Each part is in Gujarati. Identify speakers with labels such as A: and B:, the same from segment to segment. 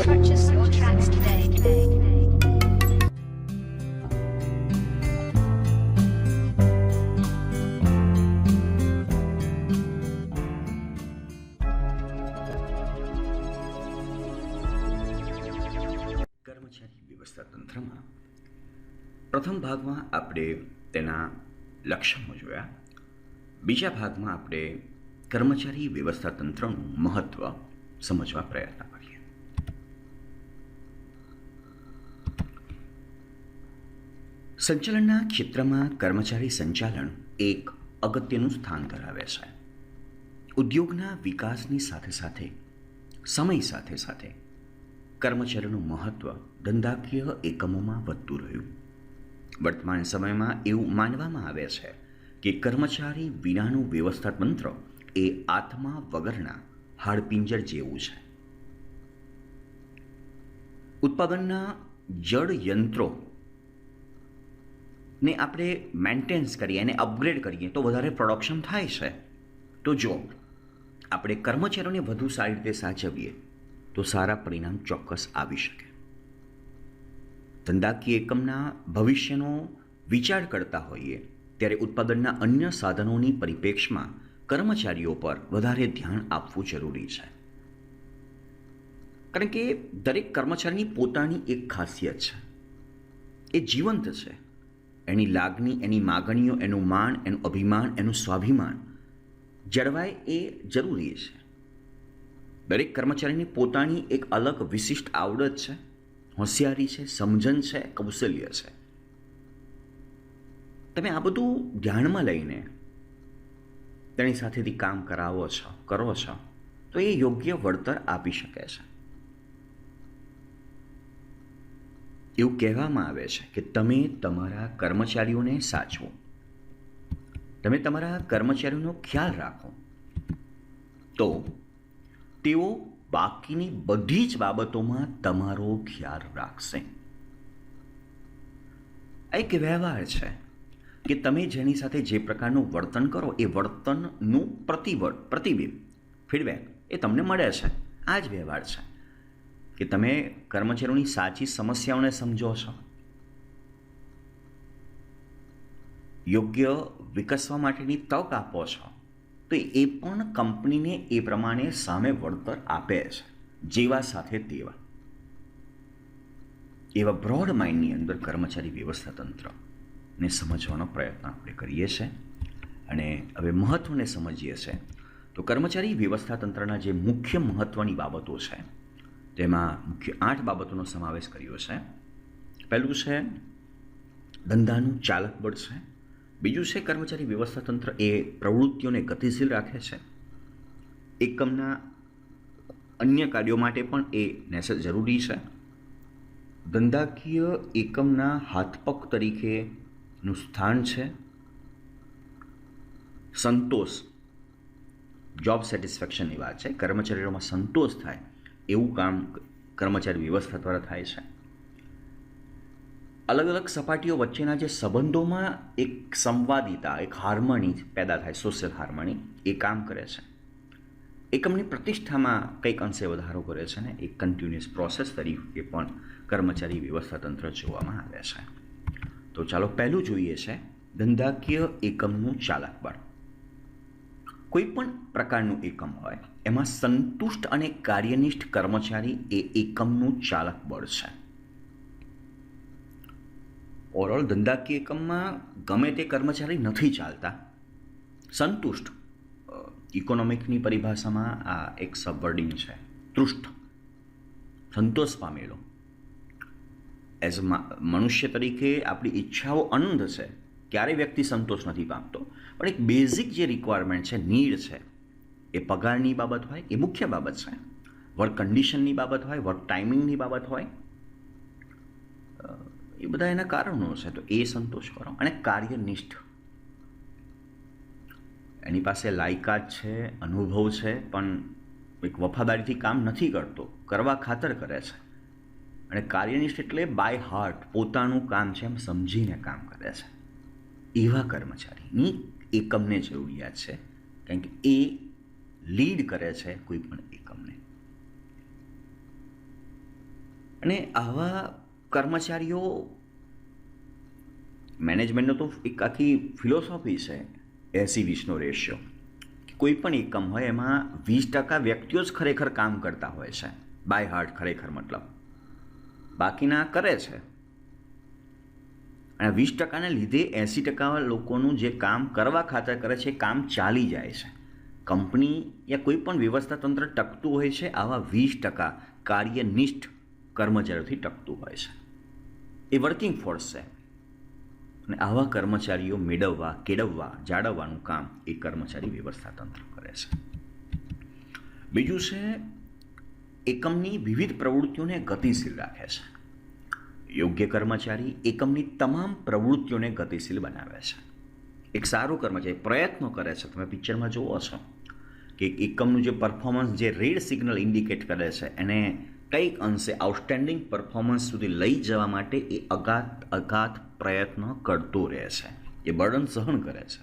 A: Purchase your tracks today.
B: કર્મચારી વ્યવસ્થા તંત્રમાં પ્રથમ ભાગમાં આપણે તેના લક્ષણો જોયા. બીજા ભાગમાં આપણે કર્મચારી વ્યવસ્થા તંત્રનું મહત્વ સમજવા પ્રયત્ન કરીએ. સંચાલનના ક્ષેત્રમાં કર્મચારી સંચાલન એક અગત્યનું સ્થાન ધરાવે છે. ઉદ્યોગના વિકાસની સાથે સાથે સમય સાથે સાથે કર્મચારીનું મહત્વ ધંધાકીય એકમોમાં વધતું રહ્યું. વર્તમાન સમયમાં એવું માનવામાં આવે છે કે કર્મચારી વિનાનું વ્યવસ્થા તંત્ર એ આત્મા વગરના હાડપિંજર જેવું છે. ઉત્પાદનના જડ યંત્રો ને આપણે મેન્ટેનન્સ કરીએ અને અપગ્રેડ કરીએ તો વધારે પ્રોડક્શન થાય છે. તો જો આપણે કર્મચારીઓને વધુ સારી રીતે સાચવીએ તો સારા પરિણામ ચોક્કસ આવી શકે. ધંધાકીય એકમના ભવિષ્યનો વિચાર કરતા હોઈએ ત્યારે ઉત્પાદનના અન્ય સાધનોની પરિપ્રેક્ષમાં કર્મચારીઓ પર વધારે ધ્યાન આપવું જરૂરી છે. કારણ કે દરેક કર્મચારીની પોતાની એક ખાસિયત છે. એ જીવંત છે. એની લાગણી, એની માગણીઓ, એનું માન, એનું અભિમાન, એનું સ્વાભિમાન જળવાય એ જરૂરી છે. દરેક કર્મચારીની પોતાની એક અલગ વિશિષ્ટ આવડત છે, હોશિયારી છે, સમજણ છે, કૌશલ્ય છે. તમે આ બધું ધ્યાનમાં લઈને તેની સાથેથી કામ કરો છો તો એ યોગ્ય વળતર આપી શકે છે. એવું કહેવામાં આવે છે કે તમે તમારા કર્મચારીઓને સાચવો, તમે તમારા કર્મચારીઓનો ખ્યાલ રાખો તો તેઓ બાકીની બધી જ બાબતોમાં તમારો ખ્યાલ રાખશે. આ એક વ્યવહાર છે કે તમે જેની સાથે જે પ્રકારનું વર્તન કરો એ વર્તનનું પ્રતિબિંબ ફીડબેક એ તમને મળે છે. આ જ વ્યવહાર છે કે તમે કર્મચારીઓની સાચી સમસ્યાઓને સમજો છો, યોગ્ય વિકસવા માટેની તક આપો છો તો એ પણ કંપનીને એ પ્રમાણે સામે વળતર આપે છે. જેવા સાથે તેવા. એવા બ્રોડ માઇન્ડની અંદર કર્મચારી વ્યવસ્થા તંત્રને સમજવાનો પ્રયત્ન આપણે કરીએ છીએ. અને હવે મહત્ત્વને સમજીએ છીએ તો કર્મચારી વ્યવસ્થા તંત્રના જે મુખ્ય મહત્ત્વની બાબતો છે તેમાં મુખ્ય 8 બાબતોનો સમાવેશ કર્યો છે. પહેલું છે ધંધાનું ચાલક બળ છે. બીજું છે કર્મચારી વ્યવસ્થા તંત્ર એ પ્રવૃત્તિઓને ગતિશીલ રાખે છે. એકમના અન્ય કાર્યો માટે પણ એ જરૂરી છે. ધંધાકીય એકમના હાથપગ તરીકેનું સ્થાન છે. સંતોષ, જોબ સેટિસ્ફેક્શનની વાત છે. કર્મચારીઓમાં સંતોષ થાય એવું કામ કર્મચારી વ્યવસ્થા દ્વારા થાય છે. અલગ અલગ સપાટીઓ વચ્ચેના જે સંબંધોમાં એક સંવાદિતા, એક હાર્મની પેદા થાય, સોશિયલ હાર્મની, એ કામ કરે છે. એકમની પ્રતિષ્ઠામાં કંઈક અંશે વધારો કરે છે ને એક કન્ટિન્યુઅસ પ્રોસેસ તરીકે પણ કર્મચારી વ્યવસ્થા તંત્ર જોવામાં આવે છે. તો ચાલો પહેલું જોઈએ છે ધંધાકીય એકમનું ચાલક બળ. કોઈ પણ પ્રકારનું એકમ હોય એમાં સંતુષ્ટ અને કાર્યનિષ્ઠ કર્મચારી એ એકમનું ચાલક બળ છે. ઓવરઓલ ધંધાકીય એકમમાં ગમે તે કર્મચારી નથી ચાલતા. સંતુષ્ટ, ઇકોનોમિકની પરિભાષામાં આ એક સબવર્ડિંગ છે. તૃષ્ટ, સંતોષ પામેલો. એઝ મનુષ્ય તરીકે આપણી ઈચ્છાઓ અનંત છે. ક્યારેય વ્યક્તિ સંતોષ નથી પામતો. પણ એક બેઝિક જે રિક્વાયરમેન્ટ છે, નીડ છે, એ પગારની બાબત હોય એ મુખ્ય બાબત છે, વર્ક કન્ડિશનની બાબત હોય, વર્ક ટાઈમિંગની બાબત હોય, એ બધા એના કારણો છે. તો એ સંતોષ કરો. અને કાર્યનિષ્ઠ, એની પાસે લાયકાત છે, અનુભવ છે, પણ એક વફાદારીથી કામ નથી કરતો, કરવા ખાતર કરે છે. અને કાર્યનિષ્ઠ એટલે બાય હાર્ટ પોતાનું કામ છે એમ સમજીને કામ કરે છે. એવા કર્મચારીની એકમને જરૂરિયાત છે. કારણ કે એ લીડ કરે છે કોઈ પણ એકમને. અને આવા કર્મચારીઓ, મેનેજમેન્ટનો તો એક આખી ફિલોસોફી છે 80-20નો રેશિયો. કોઈ પણ એકમ હોય એમાં 20% વ્યક્તિઓ જ ખરેખર કામ કરતા હોય છે, બાય હાર્ટ ખરેખર, મતલબ બાકીના કરે છે. અને 20%ને લીધે 80% લોકોનું જે કામ કરવા ખાતર કરે છે એ કામ ચાલી જાય છે. કંપની યા કોઈ પણ વ્યવસ્થા તંત્ર ટકતું હોય છે આવા 20% કાર્યનિષ્ઠ કર્મચારીઓથી ટકતું હોય છે. એ વર્કિંગ ફોર્સ છે. અને આવા કર્મચારીઓ મેળવવા, કેળવવા, જાળવવાનું કામ એ કર્મચારી વ્યવસ્થા તંત્ર કરે છે. બીજું છે, એકમની વિવિધ પ્રવૃત્તિઓને ગતિશીલ રાખે છે. યોગ્ય કર્મચારી એકમની તમામ પ્રવૃત્તિઓને ગતિશીલ બનાવે છે. એક સારો કર્મચારી પ્રયત્નો કરે છે. તમે પિક્ચરમાં જુઓ છો કે એકમનું જે પરફોર્મન્સ, જે રેડ સિગ્નલ ઇન્ડિકેટ કરે છે, એને કંઈક અંશે આઉટસ્ટેન્ડિંગ પરફોર્મન્સ સુધી લઈ જવા માટે એ અગાધ પ્રયત્ન કરતો રહે છે. એ બર્ડન સહન કરે છે.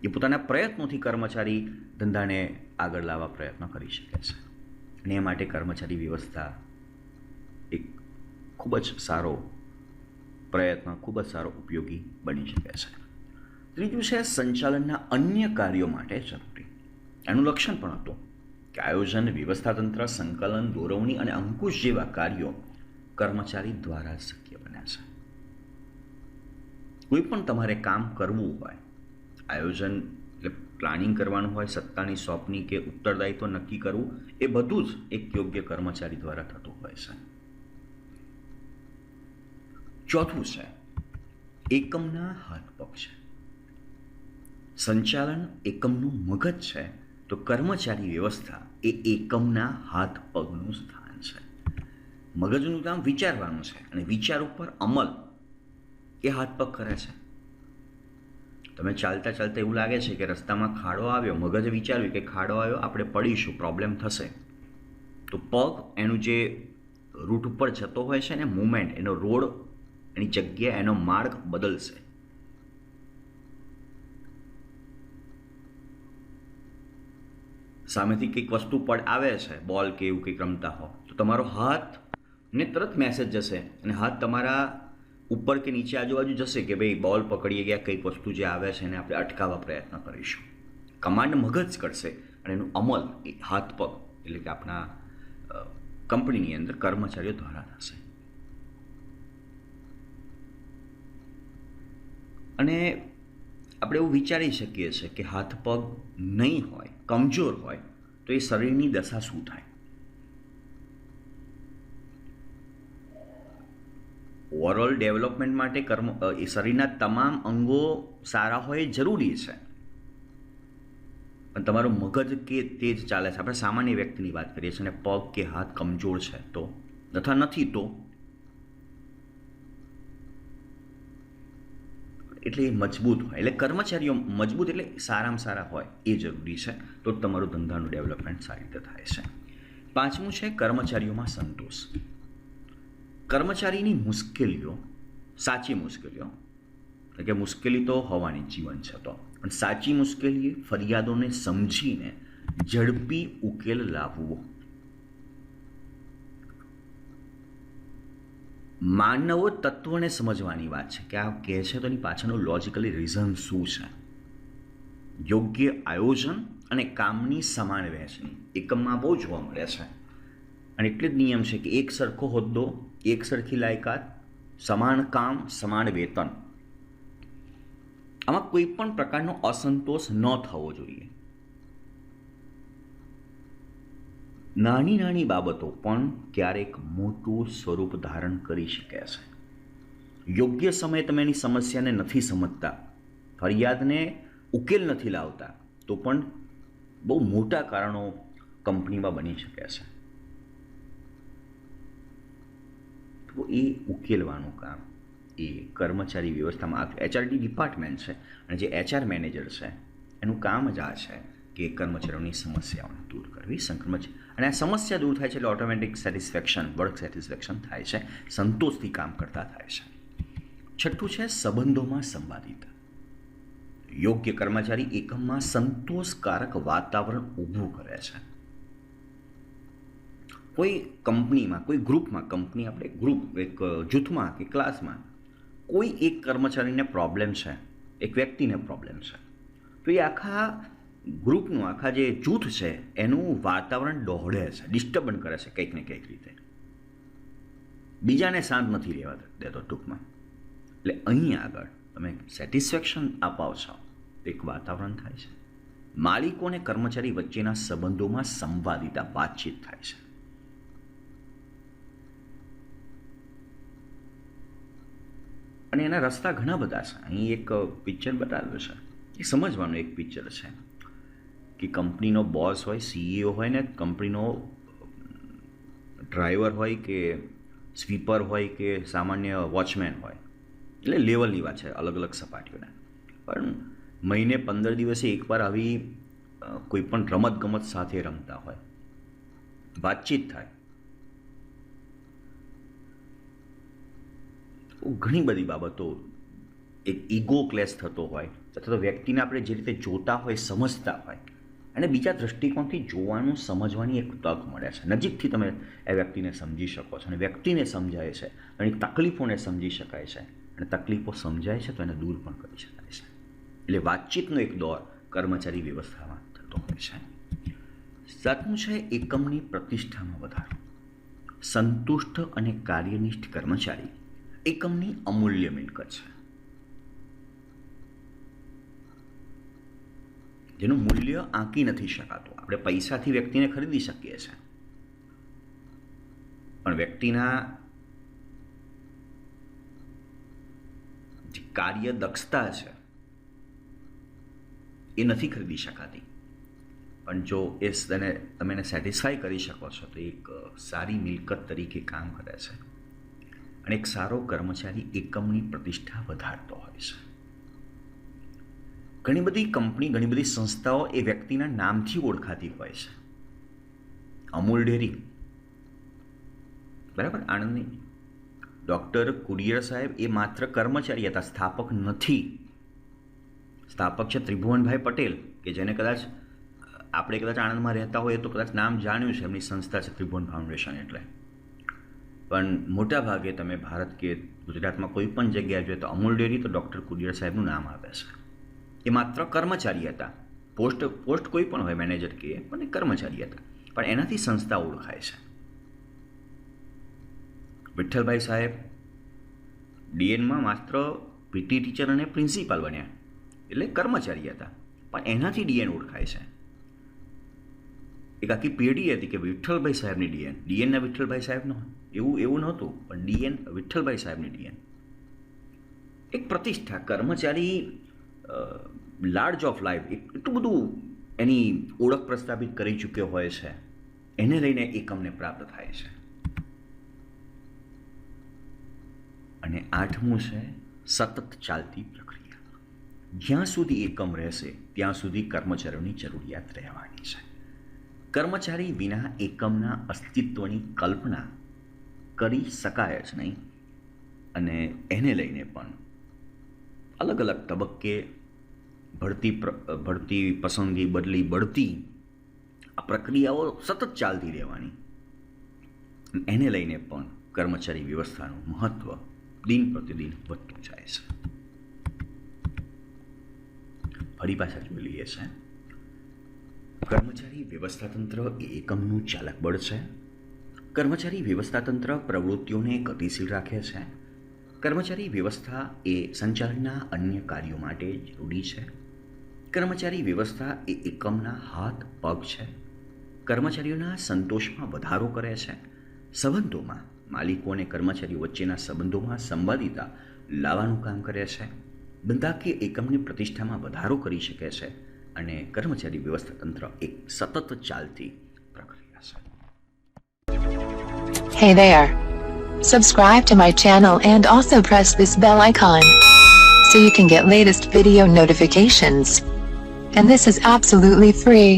B: એ પોતાના પ્રયત્નોથી કર્મચારી ધંધાને આગળ લાવવા પ્રયત્ન કરી શકે છે. અને એ માટે કર્મચારી વ્યવસ્થા એક ખૂબ જ સારો પ્રયત્ન, ખૂબ જ સારો ઉપયોગી બની શકે છે. ત્રીજું છે, સંચાલનના અન્ય કાર્યો માટે જરૂરી. એનું લક્ષણ પણ હતું કે આયોજન, વ્યવસ્થાતંત્ર, સંકલન, દોરવણી અને અંકુશ જેવા કાર્યો કર્મચારી દ્વારા શક્ય બન્યા છે. કોઈ પણ તમારે કામ કરવું હોય, આયોજન એટલે પ્લાનિંગ કરવાનું હોય, સત્તાની સોંપણી કે ઉત્તરદાયિત્વ નક્કી કરવું, એ બધું જ એક યોગ્ય કર્મચારી દ્વારા થતું હોય છે. ચોથું છે, એકમના હાથ પગ છે. સંચાલન એકમનું મગજ છે, તો કર્મચારી વ્યવસ્થા એ એકમના હાથ પગનું સ્થાન છે. મગજનું કામ વિચારવાનું છે અને વિચાર ઉપર અમલ એ હાથ પગ કરે છે. તમે ચાલતા ચાલતા એવું લાગે છે કે રસ્તામાં ખાડો આવ્યો, મગજે વિચાર્યું કે ખાડો આવ્યો, આપણે પડીશું, પ્રોબ્લેમ થશે, તો પગ એનું જે રૂટ ઉપર જતો હોય છે ને, મૂવમેન્ટ, એનો રોડ, એની જગ્યા, એનો માર્ગ બદલશે. સામેથી કંઈક વસ્તુ આવે છે, બોલ કે એવું કંઈક રમતા હો, તો તમારો હાથ ને તરત મેસેજ જશે અને હાથ તમારા ઉપર કે નીચે આજુબાજુ જશે કે ભાઈ બોલ પકડીએ ગયા, કંઈક વસ્તુ જે આવે છે એને આપણે અટકાવવા પ્રયત્ન કરીશું. કમાન્ડ મગજ કરશે અને એનું અમલ એ હાથ પગ એટલે કે આપણા કંપનીની અંદર કર્મચારીઓ દ્વારા થશે. અને આપણે એવું વિચારી શકીએ છીએ કે હાથ પગ નહીં હોય, કમજોર હોય, તો એ શરીરની દશા શું થાય? ઓવરઓલ ડેવલપમેન્ટ માટે એ શરીરના તમામ અંગો સારા હોય એ જરૂરી છે, પણ તમારું મગજ કે તેજ ચાલે છે. આપણે સામાન્ય વ્યક્તિની વાત કરીએ છીએ અને પગ કે હાથ કમજોર છે તો, તથા નથી તો, એટલે એ મજબૂત હોય, એટલે કર્મચારીઓ મજબૂત એટલે સારામાં સારા હોય એ જરૂરી છે, તો તમારું ધંધાનું ડેવલપમેન્ટ સારી રીતે થાય છે. પાંચમું છે, કર્મચારીઓમાં સંતોષ. કર્મચારીની મુશ્કેલીઓ, સાચી મુશ્કેલીઓ, એટલે કે મુશ્કેલી તો હોવાની જીવન છે તો, પણ સાચી મુશ્કેલી ફરિયાદોને સમજીને ઝડપી ઉકેલ લાવવો. માનવો તત્વને સમજવાની વાત છે કે આ કહે છે તો એની પાછળનું લોજિકલી રીઝન શું છે. યોગ્ય આયોજન અને કામની સમાન વહેંચણી એકમમાં બહુ જોવા મળે છે. અને એટલે જ નિયમ છે કે એક સરખો હોદ્દો, એક સરખી લાયકાત, સમાન કામ, સમાન વેતન. આમાં કોઈ પણ પ્રકારનો અસંતોષ ન થવો જોઈએ. નાની નાની બાબતો પણ ક્યારેક મોટું સ્વરૂપ ધારણ કરી શકે છે. યોગ્ય સમયે તમે એની સમસ્યાને નથી સમજતા, ફરિયાદને ઉકેલ નથી લાવતા, તો પણ બહુ મોટા કારણો કંપનીમાં બની શકે છે. તો એ ઉકેલવાનું કામ એ કર્મચારી વ્યવસ્થામાં એચઆરડી ડિપાર્ટમેન્ટ છે અને જે એચઆર મેનેજર છે એનું કામ જ આ છે કે કર્મચારીઓની સમસ્યાઓને દૂર કરવી. અને આ સમસ્યા દૂર થાય છે એટલે ઓટોમેટિક સેટિસ્ફેક્શન, વર્ક સેટિસ્ફેક્શન થાય છે, સંતોષથી કામ કરતા થાય છે. છઠ્ઠું છે, સંબંધોમાં સંવાદિતા. યોગ્ય કર્મચારી એકમમાં સંતોષકારક વાતાવરણ ઊભું કરે છે. કોઈ કંપનીમાં, કોઈ ગ્રુપમાં, કંપની આપણે ગ્રુપ, એક જૂથમાં કે ક્લાસમાં કોઈ એક કર્મચારીને પ્રોબ્લેમ છે, એક વ્યક્તિને પ્રોબ્લેમ છે, તો એ આખા ગ્રુપનું, આખા જે જૂથ છે એનું વાતાવરણ દોહડે છે, ડિસ્ટર્બન કરે છે કંઈક ને કંઈક રીતે, બીજાને શાંત નથી રહેવા દેતો ટૂંકમાં. એટલે અહીં આગળ તમે સેટિસ્ફેક્શન અપાવો છો તો એક વાતાવરણ થાય છે. માલિકો અને કર્મચારી વચ્ચેના સંબંધોમાં સંવાદિતા, વાતચીત થાય છે. અને એના રસ્તા ઘણા બધા છે. અહીં એક પિક્ચર બતાવેલું છે, એ સમજવાનું એક પિક્ચર છે કે કંપનીનો બોસ હોય, CEO હોય ને કંપનીનો ડ્રાઈવર હોય કે સ્વીપર હોય કે સામાન્ય વોચમેન હોય, એટલે લેવલની વાત છે, અલગ અલગ સપાટીઓના. પણ મહિને 15 દિવસે એકવાર આવી કોઈ પણ રમતગમત સાથે રમતા હોય, વાતચીત થાય, ઘણી બધી બાબતો, એક ઈગો ક્લેશ થતો હોય, અથવા તો વ્યક્તિને આપણે જે રીતે જોતા હોય, સમજતા હોય, અને બીજા દૃષ્ટિકોણથી જોવાનું, સમજવાની એક તક મળે છે. નજીકથી તમે એ વ્યક્તિને સમજી શકો છો, અને વ્યક્તિને સમજાય છે, એની તકલીફોને સમજી શકાય છે, અને તકલીફો સમજાય છે તો એને દૂર પણ કરી શકાય છે. એટલે વાતચીતનો એક દોર કર્મચારી વ્યવસ્થામાં થતો હોય છે. સાતમું છે એકમની પ્રતિષ્ઠામાં વધારો. સંતુષ્ટ અને કાર્યનિષ્ઠ કર્મચારી એકમની અમૂલ્ય મિલકત છે, જેનું મૂલ્ય આંકી નથી શકાતું. આપણે પૈસાથી વ્યક્તિને ખરીદી શકીએ છીએ, પણ વ્યક્તિના જે કાર્ય દક્ષતા છે એ નથી ખરીદી શકાતી. પણ જો તમે એને સેટિસ્ફાઈ કરી શકો છો તો એક સારી મિલકત તરીકે કામ કરે છે. અને એક સારો કર્મચારી એકમની પ્રતિષ્ઠા વધારતો હોય છે. ઘણી બધી કંપની, ઘણી બધી સંસ્થાઓ એ વ્યક્તિના નામથી ઓળખાતી હોય છે. અમૂલ ડેરી, બરાબર, આણંદની. ડૉક્ટર કુડિયર સાહેબ એ માત્ર કર્મચારી હતા, સ્થાપક નથી. સ્થાપક છે ત્રિભુવનભાઈ પટેલ, કે જેને કદાચ આપણે કદાચ આણંદમાં રહેતા હોઈએ તો કદાચ નામ જાણ્યું છે, એમની સંસ્થા છે ત્રિભુવન ફાઉન્ડેશન. એટલે પણ મોટા ભાગે તમે ભારત કે ગુજરાતમાં કોઈ પણ જગ્યાએ જોઈએ તો અમૂલ ડેરી તો ડૉક્ટર કુડિયર સાહેબનું નામ આવે છે. એ માત્ર કર્મચારી હતા, પોસ્ટ કોઈ પણ હોય, મેનેજર કે, પણ એ કર્મચારી હતા, પણ એનાથી સંસ્થા ઓળખાય છે. વિઠ્ઠલભાઈ સાહેબ ડીએનમાં માત્ર પીટી ટીચર અને પ્રિન્સિપાલ બન્યા, એટલે કર્મચારી હતા, પણ એનાથી ડીએન ઓળખાય છે. એક આખી પેઢી હતી કે વિઠ્ઠલભાઈ સાહેબની ડીએનના વિઠ્ઠલભાઈ સાહેબનો, એવું નહોતું, પણ ડીએન વિઠ્ઠલભાઈ સાહેબની ડીએન. એક પ્રતિષ્ઠા, કર્મચારી લાર્જ ઓફ લાઈફ એટલું બધું એની ઓળખ પ્રસ્થાપિત કરી ચૂક્યો હોય છે, એને લઈને એકમને પ્રાપ્ત થાય છે. અને આઠમું છે સતત ચાલતી પ્રક્રિયા. જ્યાં સુધી એકમ રહેશે ત્યાં સુધી કર્મચારીઓની જરૂરિયાત રહેવાની છે. કર્મચારી વિના એકમના અસ્તિત્વની કલ્પના કરી શકાય જ નહીં. અને એને લઈને પણ અલગ અલગ તબક્કે ભરતી, પસંદગી, બદલી, બઢતી, આ પ્રક્રિયાઓ સતત ચાલતી રહેવાની. એને લઈને પણ કર્મચારી વ્યવસ્થાનું મહત્ત્વ દિન પ્રતિદિન વધતું જાય છે. ફરી પાછા જોઈ લઈએ છે. કર્મચારી વ્યવસ્થાતંત્ર એ એકમનું ચાલક બળ છે. કર્મચારી વ્યવસ્થાતંત્ર પ્રવૃત્તિઓને ગતિશીલ રાખે છે. કર્મચારી વ્યવસ્થા એ સંચાલનના અન્ય કાર્યો માટે જરૂરી છે. કર્મચારી વ્યવસ્થા એ એકમના હાથ પગ છે. કર્મચારીઓના સંતોષમાં વધારો કરે છે. સંબંધોમાં, માલિકો અને કર્મચારીઓ વચ્ચેના સંબંધોમાં સંવાદિતા લાવવાનું કામ કરે છે. ધંધાકીય એકમની પ્રતિષ્ઠામાં વધારો કરી શકે છે. અને કર્મચારી વ્યવસ્થાતંત્ર એક સતત ચાલતી પ્રક્રિયા છે.
C: Hey there. Subscribe to my channel and also press this bell icon so you can get latest video notifications. And this is absolutely free.